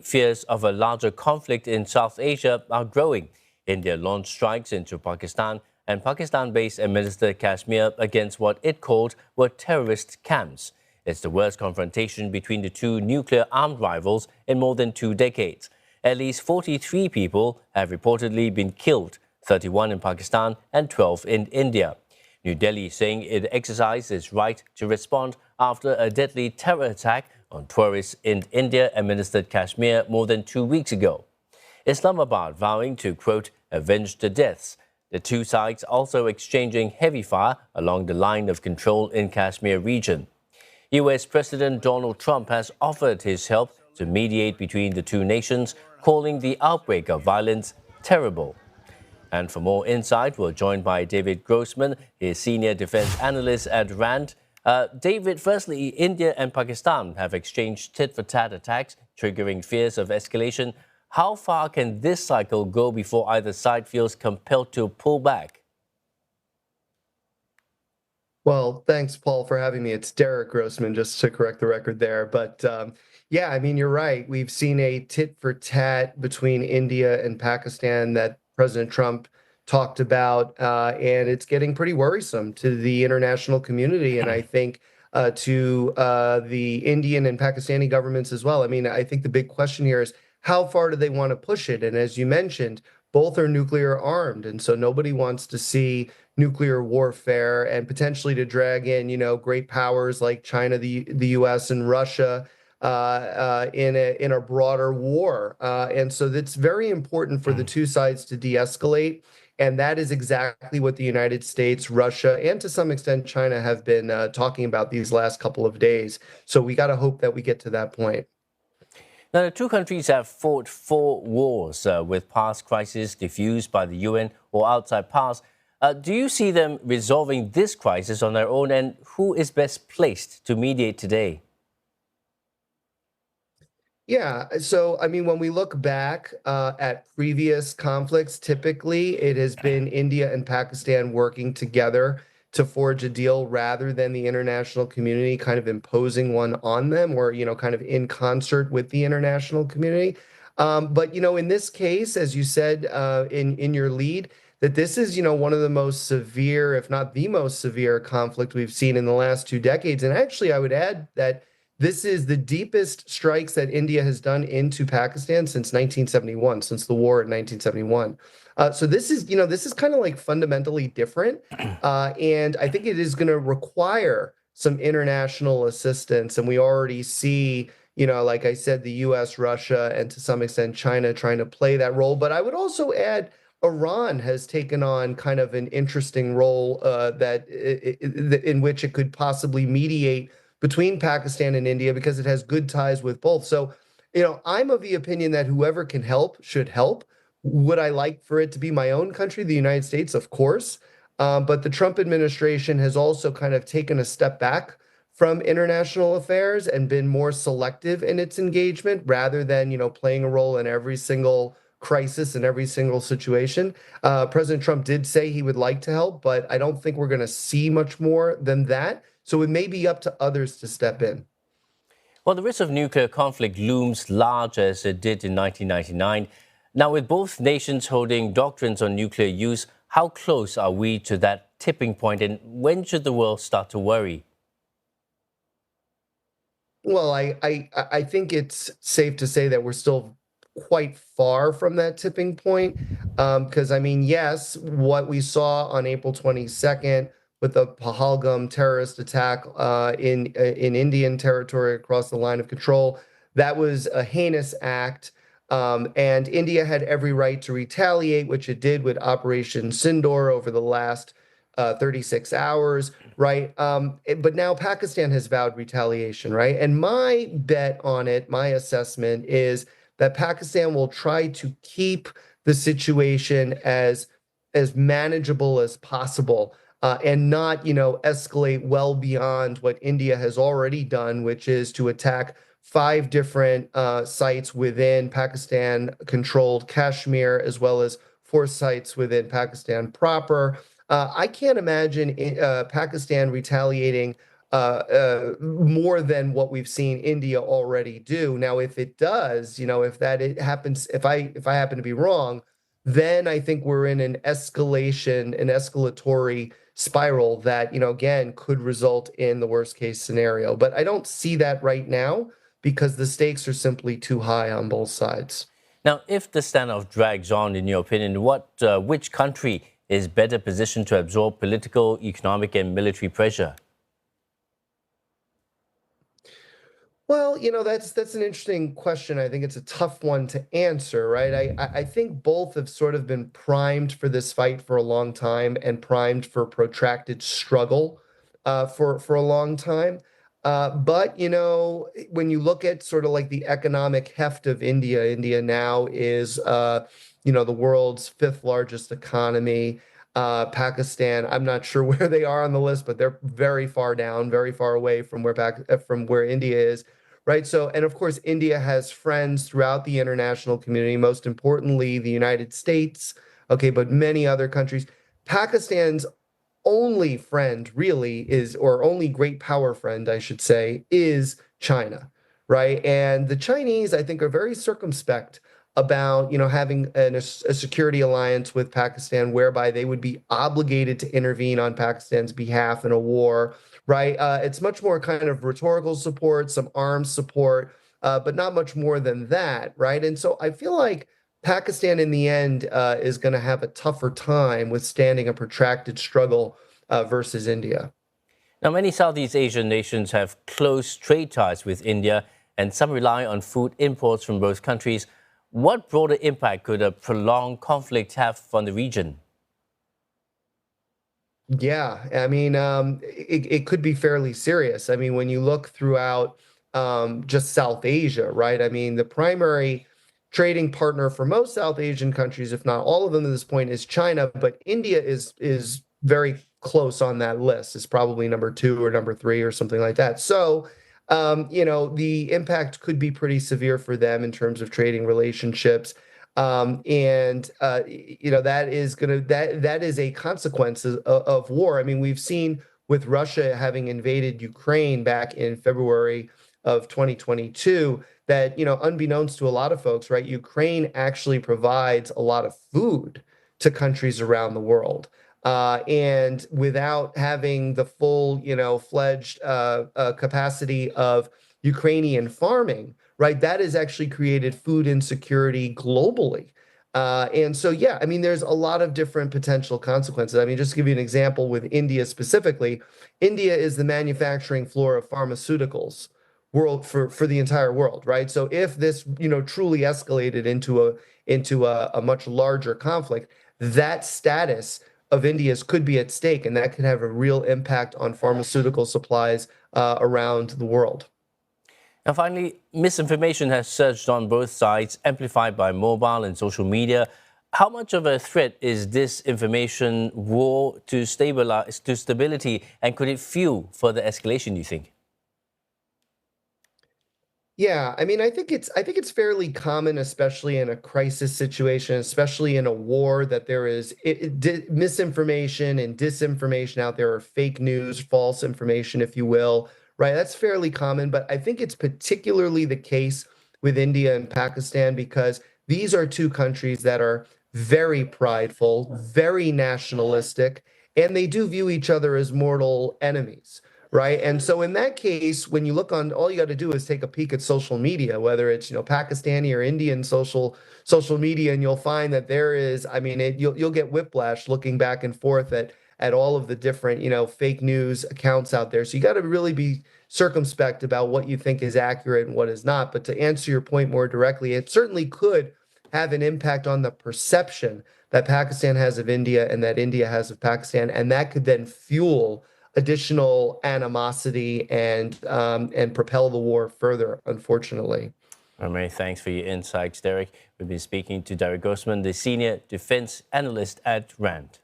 fears of a larger conflict in South Asia are growing. India launched strikes into Pakistan, and Pakistan-based administered Kashmir against what it called were terrorist camps. It's the worst confrontation between the two nuclear-armed rivals in more than 2 decades. At least 43 people have reportedly been killed, 31 in Pakistan and 12 in India. New Delhi saying it exercised its right to respond after a deadly terror attack on tourists in India-administered Kashmir more than 2 weeks ago. Islamabad vowing to, quote, avenge the deaths. The two sides also exchanging heavy fire along the line of control in Kashmir region. U.S. President Donald Trump has offered his help to mediate between the two nations, calling the outbreak of violence terrible. And for more insight, we're joined by David Grossman, his senior defense analyst at RAND. David, firstly, India and Pakistan have exchanged tit-for-tat attacks, triggering fears of escalation. How far can this cycle go before either side feels compelled to pull back? Well, thanks, Paul, for having me. It's Derek Grossman, just to correct the record there. But yeah, I mean, you're right. We've seen a tit for tat between India and Pakistan that President Trump talked about, and it's getting pretty worrisome to the international community. And I think to the Indian and Pakistani governments as well. I mean, I think the big question here is how far do they want to push it? And as you mentioned, both are nuclear armed. And so nobody wants to see nuclear warfare and potentially to drag in, great powers like China, the U.S. and Russia in a broader war. And so it's very important for the two sides to de-escalate. And that is exactly what the United States, Russia, and to some extent China have been talking about these last couple of days. So we got to hope that we get to that point. Now, the two countries have fought 4 wars with past crises diffused by the UN or outside powers. Do you see them resolving this crisis on their own, and who is best placed to mediate today? Yeah, so I mean, when we look back at previous conflicts, typically it has been India and Pakistan working together to forge a deal rather than the international community kind of imposing one on them or, kind of in concert with the international community. But, in this case, as you said in your lead, that this is, one of the most severe, if not the most severe conflict we've seen in the last 2 decades. And actually, I would add that this is the deepest strikes that India has done into Pakistan since 1971, since the war in 1971. So this is kind of like fundamentally different. And I think it is going to require some international assistance. And we already see, like I said, the U.S., Russia, and to some extent China trying to play that role. But I would also add Iran has taken on kind of an interesting role in which it could possibly mediate between Pakistan and India because it has good ties with both. So, I'm of the opinion that whoever can help should help. Would I like for it to be my own country, the United States? Of course. But the Trump administration has also kind of taken a step back from international affairs and been more selective in its engagement rather than, playing a role in every single crisis in every single situation. President Trump did say he would like to help, but I don't think we're going to see much more than that. So it may be up to others to step in. Well, the risk of nuclear conflict looms large as it did in 1999. Now, with both nations holding doctrines on nuclear use, how close are we to that tipping point, and when should the world start to worry? Well, I think it's safe to say that we're still quite far from that tipping point. Because, I mean, yes, what we saw on April 22nd with the Pahalgam terrorist attack in Indian territory across the line of control, that was a heinous act. And India had every right to retaliate, which it did with Operation Sindoor over the last 36 hours, right? But now Pakistan has vowed retaliation, right? And my bet on it, my assessment is that Pakistan will try to keep the situation as manageable as possible and not, escalate well beyond what India has already done, which is to attack 5 different sites within Pakistan-controlled Kashmir, as well as 4 sites within Pakistan proper. I can't imagine Pakistan retaliating more than what we've seen India already do. Now, if it does, if that it happens, if I happen to be wrong, then I think we're in an escalatory spiral that, again, could result in the worst case scenario. But I don't see that right now because the stakes are simply too high on both sides. Now, if the standoff drags on, in your opinion, which country is better positioned to absorb political, economic, and military pressure? Well, that's an interesting question. I think it's a tough one to answer, right? I think both have sort of been primed for this fight for a long time and primed for protracted struggle for a long time. But when you look at sort of like the economic heft of India, India now is the world's fifth largest economy. Pakistan, I'm not sure where they are on the list, but they're very far down, very far away from where India is. Right. So, and of course, India has friends throughout the international community, most importantly, the United States. Okay, but many other countries. Pakistan's only friend really is, or only great power friend, I should say, is China. Right. And the Chinese, I think, are very circumspect about, having a security alliance with Pakistan whereby they would be obligated to intervene on Pakistan's behalf in a war, right? It's much more kind of rhetorical support, some arms support, but not much more than that, right? And so I feel like Pakistan in the end is going to have a tougher time withstanding a protracted struggle versus India. Now, many Southeast Asian nations have close trade ties with India, and some rely on food imports from both countries. What broader impact could a prolonged conflict have on the region? Yeah, I mean, it could be fairly serious. I mean, when you look throughout just South Asia, right? I mean, the primary trading partner for most South Asian countries, if not all of them at this point, is China, but India is very close on that list. It's probably number two or number three or something like that. So, the impact could be pretty severe for them in terms of trading relationships. And that is a consequence of war. I mean, we've seen with Russia having invaded Ukraine back in February of 2022 that, unbeknownst to a lot of folks, right, Ukraine actually provides a lot of food to countries around the world. And without having the full, fledged capacity of Ukrainian farming, right, that has actually created food insecurity globally. And so, yeah, I mean, there's a lot of different potential consequences. I mean, just to give you an example with India specifically, India is the manufacturing floor of pharmaceuticals for the entire world, right? So if this, truly escalated into a much larger conflict, that status of India's could be at stake, and that could have a real impact on pharmaceutical supplies around the world. And finally, misinformation has surged on both sides, amplified by mobile and social media. How much of a threat is disinformation war to stability, and could it fuel further escalation, you think? Yeah, I mean, I think it's fairly common, especially in a crisis situation, especially in a war, that there is misinformation and disinformation out there, or fake news, false information, if you will, right? That's fairly common, but I think it's particularly the case with India and Pakistan because these are two countries that are very prideful, very nationalistic, and they do view each other as mortal enemies. Right. And so in that case, when you look on, all you got to do is take a peek at social media, whether it's, Pakistani or Indian social media, and you'll find that there is, I mean, you'll get whiplash looking back and forth at all of the different, fake news accounts out there. So you got to really be circumspect about what you think is accurate and what is not. But to answer your point more directly, it certainly could have an impact on the perception that Pakistan has of India and that India has of Pakistan, and that could then fuel additional animosity and propel the war further, unfortunately. Well, many thanks for your insights, Derek. We've been speaking to Derek Grossman, the Senior Defense Analyst at RAND.